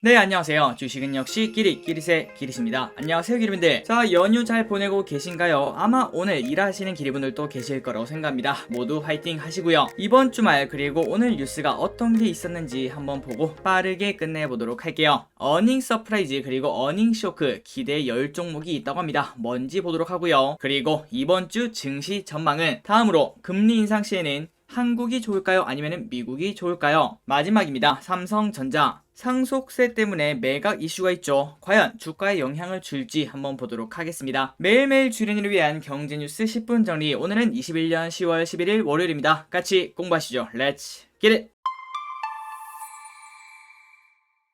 네, 안녕하세요. 주식은 역시 기릿의 기릿입니다. 안녕하세요, 기릿분들. 자, 연휴 잘 보내고 계신가요? 아마 오늘 일하시는 기릿분들도 계실 거라고 생각합니다. 모두 화이팅 하시고요. 이번 주말 그리고 오늘 뉴스가 어떤 게 있었는지 한번 보고 빠르게 끝내보도록 할게요. 어닝 서프라이즈 그리고 어닝 쇼크 기대 10종목이 있다고 합니다. 뭔지 보도록 하고요. 그리고 이번 주 증시 전망은 다음으로 금리 인상 시에는 한국이 좋을까요? 아니면 미국이 좋을까요? 마지막입니다. 삼성전자. 상속세 때문에 매각 이슈가 있죠. 과연 주가에 영향을 줄지 한번 보도록 하겠습니다. 매일매일 주린이를 위한 경제뉴스 10분 정리. 오늘은 21년 10월 11일 월요일입니다. 같이 공부하시죠. Let's get it!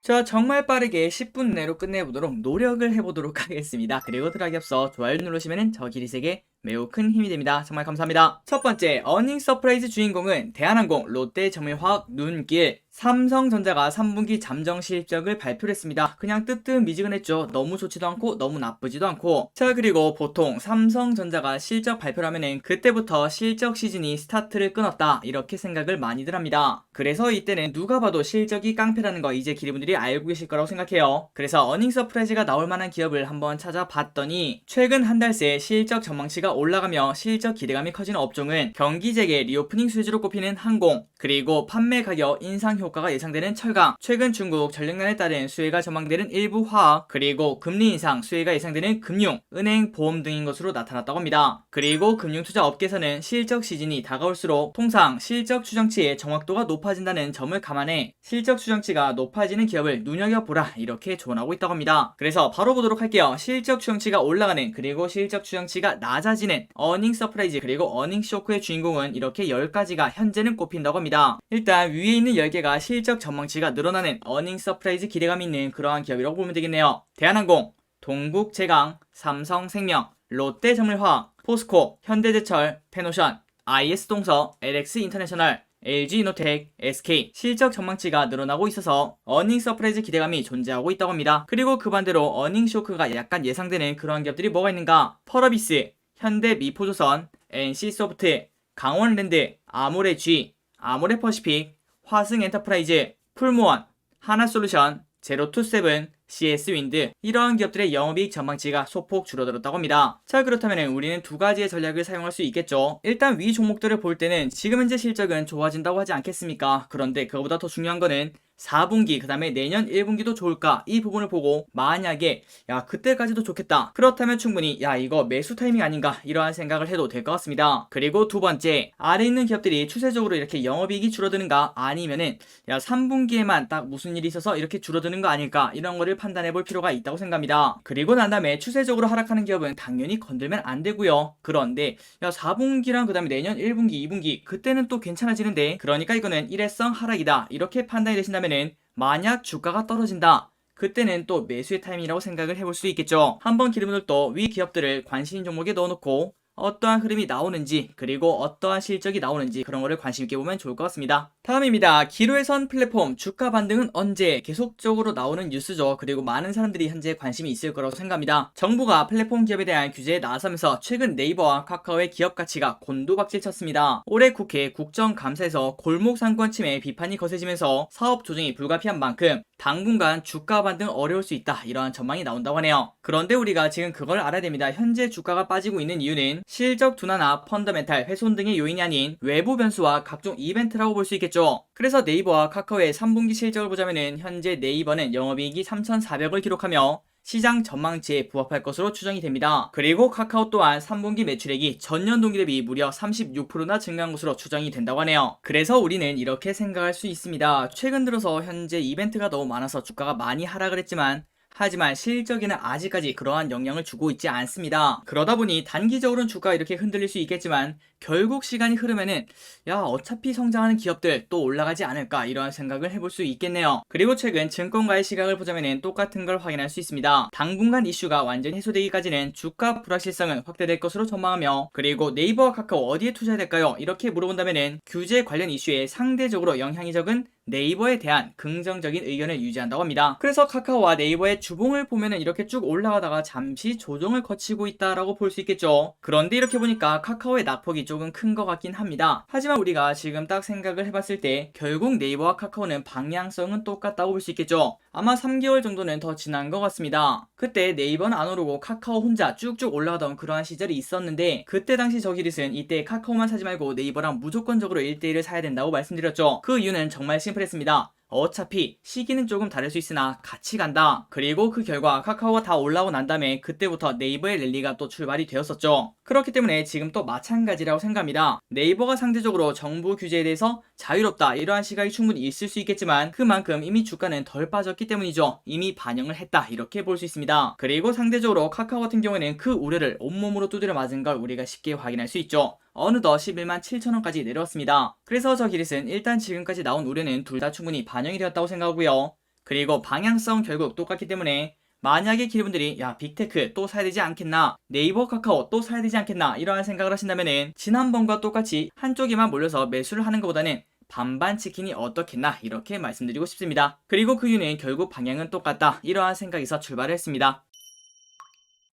자, 정말 빠르게 10분 내로 끝내보도록 노력을 해보도록 하겠습니다. 그리고 들어가기 앞서 좋아요 누르시면 저 기릿에게 매우 큰 힘이 됩니다. 정말 감사합니다. 첫 번째, 어닝 서프라이즈 주인공은 대한항공, 롯데정밀화학, 눈길, 삼성전자가 3분기 잠정 실적을 발표를 했습니다. 그냥 뜨뜻미지근했죠. 너무 좋지도 않고 너무 나쁘지도 않고. 자, 그리고 보통 삼성전자가 실적 발표를 하면은 그때부터 실적 시즌이 스타트를 끊었다 이렇게 생각을 많이들 합니다. 그래서 이때는 누가 봐도 실적이 깡패라는 거 이제 기리분들이 알고 계실 거라고 생각해요. 그래서 어닝 서프라이즈가 나올 만한 기업을 한번 찾아봤더니 최근 한 달 새 실적 전망치가 올라가며 실적 기대감이 커지는 업종은 경기 재개 리오프닝 수혜주로 꼽히는 항공, 그리고 판매 가격 인상 효과가 예상되는 철강, 최근 중국 전력난에 따른 수혜가 전망되는 일부 화학, 그리고 금리 인상 수혜가 예상되는 금융, 은행, 보험 등인 것으로 나타났다고 합니다. 그리고 금융투자 업계에서는 실적 시즌이 다가올수록 통상 실적 추정치의 정확도가 높아진다는 점을 감안해 실적 추정치가 높아지는 기업을 눈여겨보라 이렇게 조언하고 있다고 합니다. 그래서 바로 보도록 할게요. 실적 추정치가 올라가는 그리고 실적 추정치가 낮아지는 어닝 서프라이즈 그리고 어닝 쇼크의 주인공은 이렇게 10가지가 현재는 꼽힌다고 합니다. 일단 위에 있는 10개가 실적 전망치가 늘어나는 어닝 서프라이즈 기대감이 있는 그러한 기업이라고 보면 되겠네요. 대한항공, 동국제강, 삼성생명, 롯데정밀화학, 포스코, 현대제철, 페노션, IS동서, LX인터내셔널, LG이노텍, SK 실적 전망치가 늘어나고 있어서 어닝 서프라이즈 기대감이 존재하고 있다고 합니다. 그리고 그 반대로 어닝 쇼크가 약간 예상되는 그러한 기업들이 뭐가 있는가? 펄어비스, 현대미포조선, NC소프트, 강원랜드, 아모레G, 아모레퍼시픽, 화승엔터프라이즈, 풀무원, 하나솔루션, 제로투세븐, CS윈드 이러한 기업들의 영업이익 전망치가 소폭 줄어들었다고 합니다. 자, 그렇다면 우리는 두 가지의 전략을 사용할 수 있겠죠. 일단 위 종목들을 볼 때는 지금 현재 실적은 좋아진다고 하지 않겠습니까? 그런데 그거보다 더 중요한 거는 4분기 그 다음에 내년 1분기도 좋을까 이 부분을 보고 만약에 야 그때까지도 좋겠다 그렇다면 충분히 야 이거 매수 타이밍 아닌가 이러한 생각을 해도 될 것 같습니다. 그리고 두 번째, 아래 있는 기업들이 추세적으로 이렇게 영업이익이 줄어드는가 아니면은 야 3분기에만 딱 무슨 일이 있어서 이렇게 줄어드는 거 아닐까 이런 거를 판단해 볼 필요가 있다고 생각합니다. 그리고 난 다음에 추세적으로 하락하는 기업은 당연히 건들면 안 되고요. 그런데 야 4분기랑 그 다음에 내년 1분기 2분기 그때는 또 괜찮아지는데 그러니까 이거는 일회성 하락이다 이렇게 판단이 되신다면 만약 주가가 떨어진다 그때는 또 매수의 타이밍이라고 생각을 해볼 수 있겠죠. 한번 기름들도 위 기업들을 관심 종목에 넣어놓고 어떠한 흐름이 나오는지 그리고 어떠한 실적이 나오는지 그런 거를 관심 있게 보면 좋을 것 같습니다. 다음입니다. 기로에선 플랫폼 주가 반등은 언제 계속적으로 나오는 뉴스죠. 그리고 많은 사람들이 현재 관심이 있을 거라고 생각합니다. 정부가 플랫폼 기업에 대한 규제에 나서면서 최근 네이버와 카카오의 기업 가치가 곤두박질 쳤습니다. 올해 국회 국정감사에서 골목 상권 침해 비판이 거세지면서 사업 조정이 불가피한 만큼 당분간 주가 반등 어려울 수 있다 이러한 전망이 나온다고 하네요. 그런데 우리가 지금 그걸 알아야 됩니다. 현재 주가가 빠지고 있는 이유는 실적 둔화나 펀더멘탈 훼손 등의 요인이 아닌 외부 변수와 각종 이벤트라고 볼 수 있겠죠. 그래서 네이버와 카카오의 3분기 실적을 보자면은 현재 네이버는 영업이익이 3,400을 기록하며 시장 전망치에 부합할 것으로 추정이 됩니다. 그리고 카카오 또한 3분기 매출액이 전년 동기 대비 무려 36%나 증가한 것으로 추정이 된다고 하네요. 그래서 우리는 이렇게 생각할 수 있습니다. 최근 들어서 현재 이벤트가 너무 많아서 주가가 많이 하락을 했지만 하지만 실적에는 아직까지 그러한 영향을 주고 있지 않습니다. 그러다 보니 단기적으로는 주가가 이렇게 흔들릴 수 있겠지만 결국 시간이 흐르면은 야 어차피 성장하는 기업들 또 올라가지 않을까 이러한 생각을 해볼 수 있겠네요. 그리고 최근 증권가의 시각을 보자면은 똑같은 걸 확인할 수 있습니다. 당분간 이슈가 완전히 해소되기까지는 주가 불확실성은 확대될 것으로 전망하며 그리고 네이버와 카카오 어디에 투자해야 될까요? 이렇게 물어본다면은 규제 관련 이슈에 상대적으로 영향이 적은 네이버에 대한 긍정적인 의견을 유지한다고 합니다. 그래서 카카오와 네이버의 주봉을 보면은 이렇게 쭉 올라가다가 잠시 조정을 거치고 있다라고 볼 수 있겠죠. 그런데 이렇게 보니까 카카오의 낙폭이 조금 큰 것 같긴 합니다. 하지만 우리가 지금 딱 생각을 해봤을 때 결국 네이버와 카카오는 방향성은 똑같다고 볼 수 있겠죠. 아마 3개월 정도는 더 지난 것 같습니다. 그때 네이버는 안 오르고 카카오 혼자 쭉쭉 올라가던 그러한 시절이 있었는데, 그때 당시 저기릿은 이때 카카오만 사지 말고 네이버랑 무조건적으로 1대1을 사야 된다고 말씀드렸죠. 그 이유는 정말 심플했습니다. 어차피 시기는 조금 다를 수 있으나 같이 간다. 그리고 그 결과 카카오가 다 올라오고 난 다음에 그때부터 네이버의 랠리가 또 출발이 되었었죠. 그렇기 때문에 지금 또 마찬가지라고 생각합니다. 네이버가 상대적으로 정부 규제에 대해서 자유롭다 이러한 시각이 충분히 있을 수 있겠지만, 그만큼 이미 주가는 덜 빠졌기 때문이죠. 이미 반영을 했다 이렇게 볼 수 있습니다. 그리고 상대적으로 카카오 같은 경우에는 그 우려를 온몸으로 두드려 맞은 걸 우리가 쉽게 확인할 수 있죠. 어느덧 11만 7천원까지 내려왔습니다. 그래서 저 기릿은 일단 지금까지 나온 우려는 둘 다 충분히 반영이 되었다고 생각하고요. 그리고 방향성 결국 똑같기 때문에 만약에 기분들이 야 빅테크 또 사야 되지 않겠나, 네이버 카카오 또 사야 되지 않겠나 이러한 생각을 하신다면은 지난번과 똑같이 한쪽에만 몰려서 매수를 하는 것보다는 반반 치킨이 어떻겠나 이렇게 말씀드리고 싶습니다. 그리고 그 이유는 결국 방향은 똑같다 이러한 생각에서 출발을 했습니다.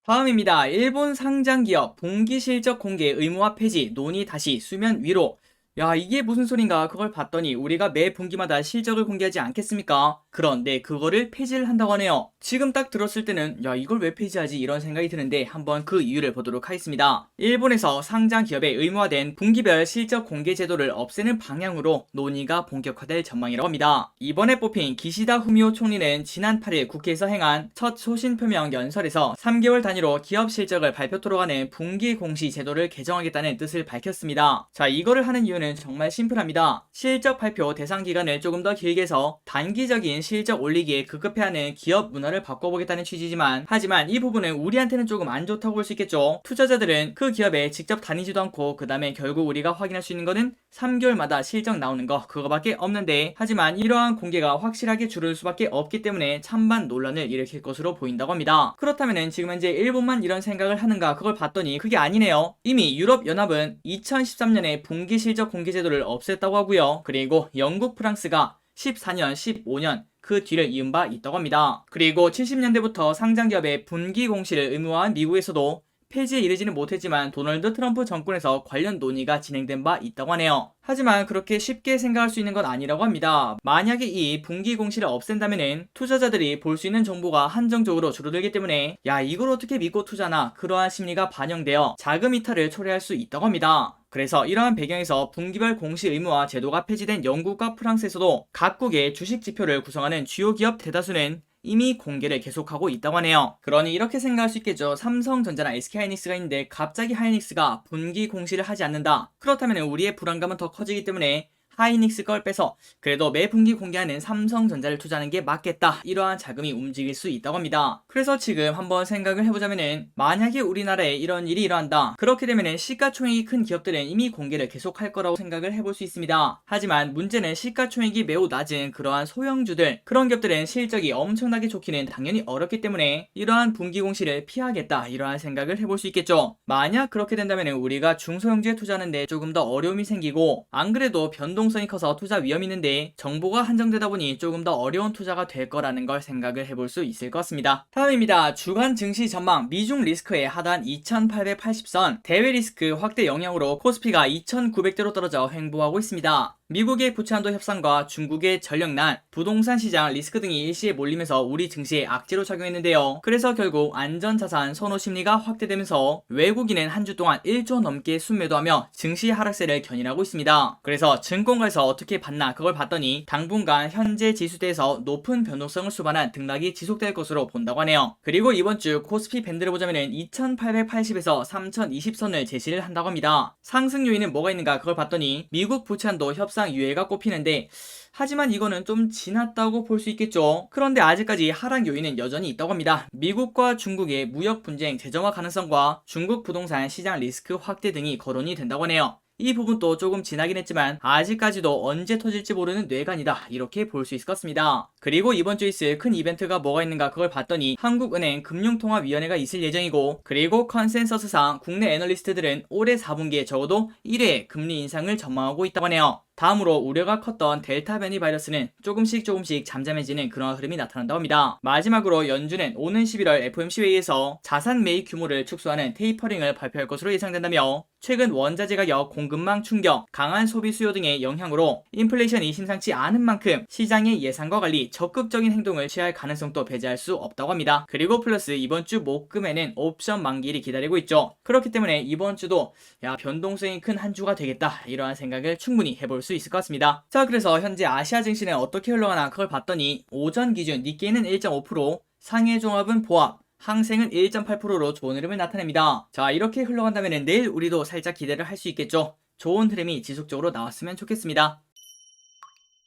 다음입니다. 일본 상장기업 분기 실적 공개 의무화 폐지 논의 다시 수면 위로. 야, 이게 무슨 소린가? 그걸 봤더니 우리가 매 분기마다 실적을 공개하지 않겠습니까? 그런데 그거를 폐지를 한다고 하네요. 지금 딱 들었을 때는 야, 이걸 왜 폐지하지? 이런 생각이 드는데 한번 그 이유를 보도록 하겠습니다. 일본에서 상장 기업에 의무화된 분기별 실적 공개 제도를 없애는 방향으로 논의가 본격화될 전망이라고 합니다. 이번에 뽑힌 기시다 후미오 총리는 지난 8일 국회에서 행한 첫 소신 표명 연설에서 3개월 단위로 기업 실적을 발표토록 하는 분기 공시 제도를 개정하겠다는 뜻을 밝혔습니다. 자, 이거를 하는 이유는 정말 심플합니다. 실적 발표 대상 기간을 조금 더 길게 해서 단기적인 실적 올리기에 급급해하는 기업 문화를 바꿔보겠다는 취지지만, 하지만 이 부분은 우리한테는 조금 안 좋다고 볼 수 있겠죠. 투자자들은 그 기업에 직접 다니지도 않고 그 다음에 결국 우리가 확인할 수 있는 거는 3개월마다 실적 나오는 거 그거밖에 없는데, 하지만 이러한 공개가 확실하게 줄을 수밖에 없기 때문에 찬반 논란을 일으킬 것으로 보인다고 합니다. 그렇다면 지금 현재 일본만 이런 생각을 하는가, 그걸 봤더니 그게 아니네요. 이미 유럽연합은 2013년에 분기 실적 공개 제도를 없앴다고 하고요. 그리고 영국, 프랑스가 14년, 15년 그 뒤를 이은 바 있다고 합니다. 그리고 70년대부터 상장기업의 분기 공시를 의무화한 미국에서도 폐지에 이르지는 못했지만 도널드 트럼프 정권에서 관련 논의가 진행된 바 있다고 하네요. 하지만 그렇게 쉽게 생각할 수 있는 건 아니라고 합니다. 만약에 이 분기 공시를 없앤다면은 투자자들이 볼 수 있는 정보가 한정적으로 줄어들기 때문에 야, 이걸 어떻게 믿고 투자나, 그러한 심리가 반영되어 자금 이탈을 초래할 수 있다고 합니다. 그래서 이러한 배경에서 분기별 공시 의무화 제도가 폐지된 영국과 프랑스에서도 각국의 주식 지표를 구성하는 주요 기업 대다수는 이미 공개를 계속하고 있다고 하네요. 그러니 이렇게 생각할 수 있겠죠. 삼성전자나 SK하이닉스가 있는데 갑자기 하이닉스가 분기 공시를 하지 않는다. 그렇다면 우리의 불안감은 더 커지기 때문에 하이닉스 걸 빼서 그래도 매 분기 공개하는 삼성전자를 투자하는 게 맞겠다, 이러한 자금이 움직일 수 있다고 합니다. 그래서 지금 한번 생각을 해보자면은, 만약에 우리나라에 이런 일이 일어난다, 그렇게 되면은 시가총액이 큰 기업들은 이미 공개를 계속할 거라고 생각을 해볼 수 있습니다. 하지만 문제는 시가총액이 매우 낮은 그러한 소형주들, 그런 기업들은 실적이 엄청나게 좋기는 당연히 어렵기 때문에 이러한 분기 공시를 피하겠다, 이러한 생각을 해볼 수 있겠죠. 만약 그렇게 된다면은 우리가 중소형주에 투자하는데 조금 더 어려움이 생기고, 안 그래도 변동성이 커서 투자 위험이 있는데 정보가 한정되다 보니 조금 더 어려운 투자가 될 거라는 걸 생각을 해볼 수 있을 것 같습니다. 다음입니다. 주간 증시 전망. 미중 리스크의 하단 2880선, 대외 리스크 확대 영향으로 코스피가 2900대로 떨어져 횡보하고 있습니다. 미국의 부채한도 협상과 중국의 전력난, 부동산 시장 리스크 등이 일시에 몰리면서 우리 증시에 악재로 작용했는데요. 그래서 결국 안전자산 선호 심리가 확대되면서 외국인은 한 주 동안 1조 넘게 순매도하며 증시 하락세를 견인하고 있습니다. 그래서 증권가에서 어떻게 봤나, 그걸 봤더니 당분간 현재 지수대에서 높은 변동성을 수반한 등락이 지속될 것으로 본다고 하네요. 그리고 이번 주 코스피 밴드를 보자면 2880에서 3020선을 제시를 한다고 합니다. 상승 요인은 뭐가 있는가, 그걸 봤더니 미국 부채한도 협상 유예가 꼽히는데, 하지만 이거는 좀 지났다고 볼 수 있겠죠. 그런데 아직까지 하락 요인은 여전히 있다고 합니다. 미국과 중국의 무역 분쟁 재점화 가능성과 중국 부동산 시장 리스크 확대 등이 거론이 된다고 하네요. 이 부분도 조금 지나긴 했지만 아직까지도 언제 터질지 모르는 뇌관이다, 이렇게 볼 수 있을 것 같습니다. 그리고 이번 주에 있을 큰 이벤트가 뭐가 있는가, 그걸 봤더니 한국은행 금융통화위원회가 있을 예정이고, 그리고 컨센서스상 국내 애널리스트들은 올해 4분기에 적어도 1회 금리 인상을 전망하고 있다고 하네요. 다음으로 우려가 컸던 델타 변이 바이러스는 조금씩 잠잠해지는 그런 흐름이 나타난다고 합니다. 마지막으로 연준은 오는 11월 FOMC 회의에서 자산 매입 규모를 축소하는 테이퍼링을 발표할 것으로 예상된다며 최근 원자재 가격, 공급망 충격, 강한 소비 수요 등의 영향으로 인플레이션이 심상치 않은 만큼 시장의 예상과 관리, 적극적인 행동을 취할 가능성도 배제할 수 없다고 합니다. 그리고 플러스 이번 주 목금에는 옵션 만기일이 기다리고 있죠. 그렇기 때문에 이번 주도 변동성이 큰 한 주가 되겠다, 이러한 생각을 충분히 해볼 수 있을 것 같습니다. 자, 그래서 현재 아시아 증시는 어떻게 흘러가나 그걸 봤더니 오전 기준 니케이는 1.5%, 상해 종합은 보합, 항생은 1.8%로 좋은 흐름을 나타냅니다. 자, 이렇게 흘러간다면 내일 우리도 살짝 기대를 할 수 있겠죠. 좋은 흐름이 지속적으로 나왔으면 좋겠습니다.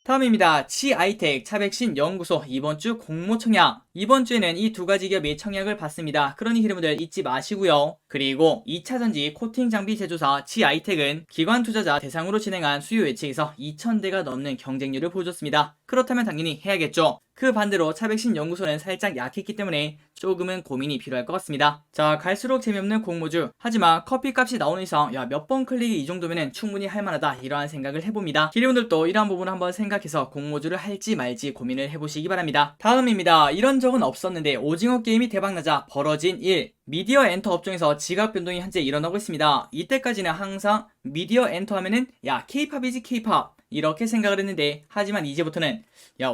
다음입니다. 치아이텍 차백신 연구소 이번 주 공모 청약. 이번 주에는 이 두 가지 기업이 청약을 받습니다. 그러니 여러분들 잊지 마시고요. 그리고 2차전지 코팅 장비 제조사 치아이텍은 기관 투자자 대상으로 진행한 수요 예측에서 2,000대가 넘는 경쟁률을 보여줬습니다. 그렇다면 당연히 해야겠죠. 그 반대로 차백신 연구소는 살짝 약했기 때문에 조금은 고민이 필요할 것 같습니다. 자, 갈수록 재미없는 공모주. 하지만 커피값이 나오는 이상 몇 번 클릭이 이 정도면 충분히 할만하다, 이러한 생각을 해봅니다. 기리분들도 이러한 부분을 한번 생각해서 공모주를 할지 말지 고민을 해보시기 바랍니다. 다음입니다. 이런 적은 없었는데 오징어 게임이 대박나자 벌어진 일. 미디어 엔터 업종에서 지각 변동이 현재 일어나고 있습니다. 이때까지는 항상 미디어 엔터 하면은 케이팝이지 케이팝, 이렇게 생각을 했는데, 하지만 이제부터는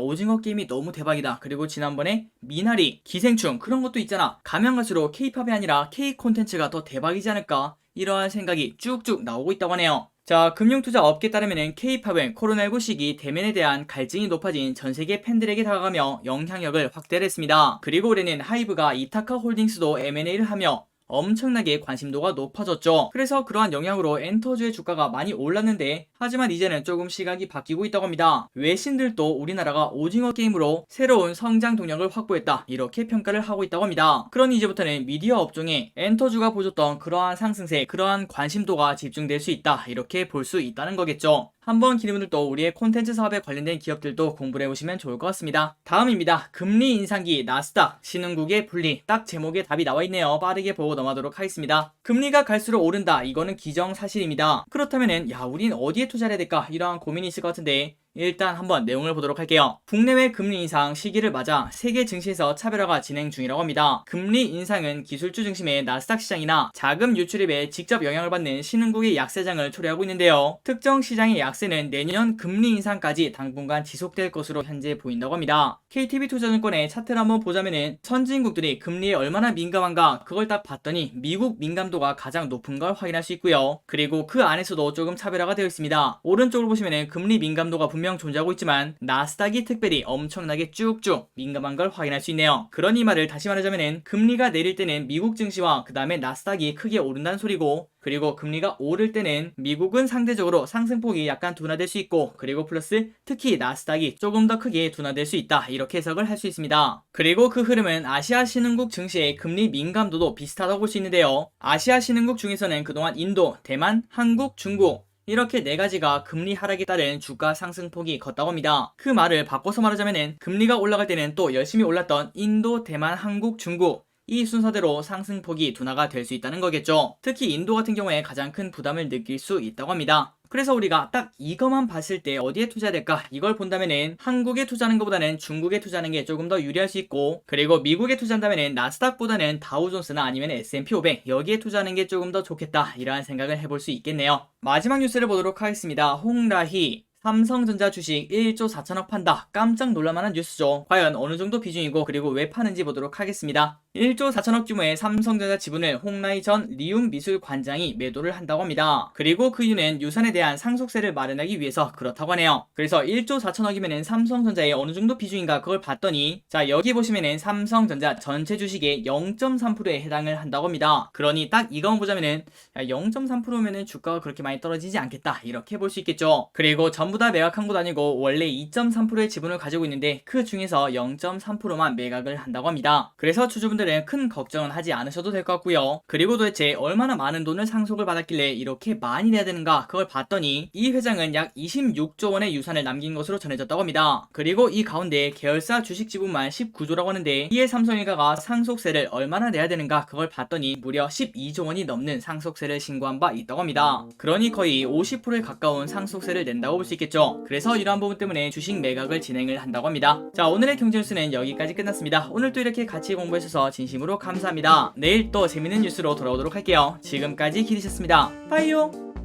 오징어 게임이 너무 대박이다, 그리고 지난번에 미나리, 기생충 그런 것도 있잖아, 가면 갈수록 케이팝이 아니라 K 콘텐츠가 더 대박이지 않을까, 이러한 생각이 쭉쭉 나오고 있다고 하네요. 자, 금융투자 업계에 따르면 K-팝은 코로나19 시기 대면에 대한 갈증이 높아진 전세계 팬들에게 다가가며 영향력을 확대를 했습니다. 그리고 올해는 하이브가 이타카 홀딩스도 M&A를 하며 엄청나게 관심도가 높아졌죠. 그래서 그러한 영향으로 엔터주의 주가가 많이 올랐는데, 하지만 이제는 조금 시각이 바뀌고 있다고 합니다. 외신들도 우리나라가 오징어 게임으로 새로운 성장 동력을 확보했다, 이렇게 평가를 하고 있다고 합니다. 그러니 이제부터는 미디어 업종에 엔터주가 보여줬던 그러한 상승세, 그러한 관심도가 집중될 수 있다, 이렇게 볼 수 있다는 거겠죠. 한번 기능분들도 우리의 콘텐츠 사업에 관련된 기업들도 공부를 해보시면 좋을 것 같습니다. 다음입니다. 금리 인상기 나스닥 신흥국의 분리. 딱 제목에 답이 나와 있네요. 빠르게 보고 넘어가도록 하겠습니다. 금리가 갈수록 오른다, 이거는 기정사실입니다. 그렇다면은 우린 어디에 투자를 해야 될까, 이러한 고민이 있을 것 같은데, 일단 한번 내용을 보도록 할게요. 국내외 금리 인상 시기를 맞아 세계 증시에서 차별화가 진행 중이라고 합니다. 금리 인상은 기술주 중심의 나스닥 시장이나 자금 유출입에 직접 영향을 받는 신흥국의 약세장을 초래하고 있는데요. 특정 시장의 약세는 내년 금리 인상까지 당분간 지속될 것으로 현재 보인다고 합니다. KTB투자증권의 차트를 한번 보자면은 선진국들이 금리에 얼마나 민감한가, 그걸 딱 봤더니 미국 민감도가 가장 높은 걸 확인할 수 있고요. 그리고 그 안에서도 조금 차별화가 되어 있습니다. 오른쪽으로 보시면은 금리 민감도가 분명 존재하고 있지만 나스닥이 특별히 엄청나게 쭉쭉 민감한 걸 확인할 수 있네요. 그런 이 말을 다시 말하자면은 금리가 내릴 때는 미국 증시와 그 다음에 나스닥이 크게 오른다는 소리고, 그리고 금리가 오를 때는 미국은 상대적으로 상승폭이 약간 둔화될 수 있고, 그리고 플러스 특히 나스닥이 조금 더 크게 둔화될 수 있다, 이렇게 해석을 할 수 있습니다. 그리고 그 흐름은 아시아 신흥국 증시의 금리 민감도도 비슷하다고 볼 수 있는데요. 아시아 신흥국 중에서는 그동안 인도, 대만, 한국, 중국 이렇게 네 가지가 금리 하락에 따른 주가 상승폭이 컸다고 합니다. 그 말을 바꿔서 말하자면은 금리가 올라갈 때는 또 열심히 올랐던 인도, 대만, 한국, 중국, 이 순서대로 상승폭이 둔화가 될 수 있다는 거겠죠. 특히 인도 같은 경우에 가장 큰 부담을 느낄 수 있다고 합니다. 그래서 우리가 딱 이것만 봤을 때 어디에 투자해야 될까, 이걸 본다면은 한국에 투자하는 것보다는 중국에 투자하는 게 조금 더 유리할 수 있고, 그리고 미국에 투자한다면은 나스닥보다는 다우존스나 아니면 S&P 500 여기에 투자하는 게 조금 더 좋겠다, 이러한 생각을 해볼 수 있겠네요. 마지막 뉴스를 보도록 하겠습니다. 홍라희 삼성전자 주식 1조 4천억 판다. 깜짝 놀랄만한 뉴스죠. 과연 어느 정도 비중이고 그리고 왜 파는지 보도록 하겠습니다. 1조 4천억 규모의 삼성전자 지분을 홍라희 전 리움 미술 관장이 매도를 한다고 합니다. 그리고 그 이유는 유산에 대한 상속세를 마련하기 위해서 그렇다고 하네요. 그래서 1조 4천억이면은 삼성전자의 어느 정도 비중인가 그걸 봤더니, 자, 여기 보시면은 삼성전자 전체 주식의 0.3%에 해당을 한다고 합니다. 그러니 딱 이거만 보자면은 0.3%면은 주가가 그렇게 많이 떨어지지 않겠다, 이렇게 볼 수 있겠죠. 그리고 전부 다 매각한 것도 아니고 원래 2.3%의 지분을 가지고 있는데 그 중에서 0.3%만 매각을 한다고 합니다. 그래서 주주분들 분들은 큰 걱정은 하지 않으셔도 될 것 같고요. 그리고 도대체 얼마나 많은 돈을 상속을 받았길래 이렇게 많이 내야 되는가 그걸 봤더니 이 회장은 약 26조 원의 유산을 남긴 것으로 전해졌다고 합니다. 그리고 이 가운데 계열사 주식 지분만 19조라고 하는데 이에 삼성일가가 상속세를 얼마나 내야 되는가 그걸 봤더니 무려 12조 원이 넘는 상속세를 신고한 바 있다고 합니다. 그러니 거의 50%에 가까운 상속세를 낸다고 볼 수 있겠죠. 그래서 이러한 부분 때문에 주식 매각을 진행을 한다고 합니다. 자, 오늘의 경제뉴스는 여기까지 끝났습니다. 오늘 또 이렇게 같이 공부해주셔서 진심으로 감사합니다. 내일 또 재밌는 뉴스로 돌아오도록 할게요. 지금까지 기리셨습니다. 빠이요.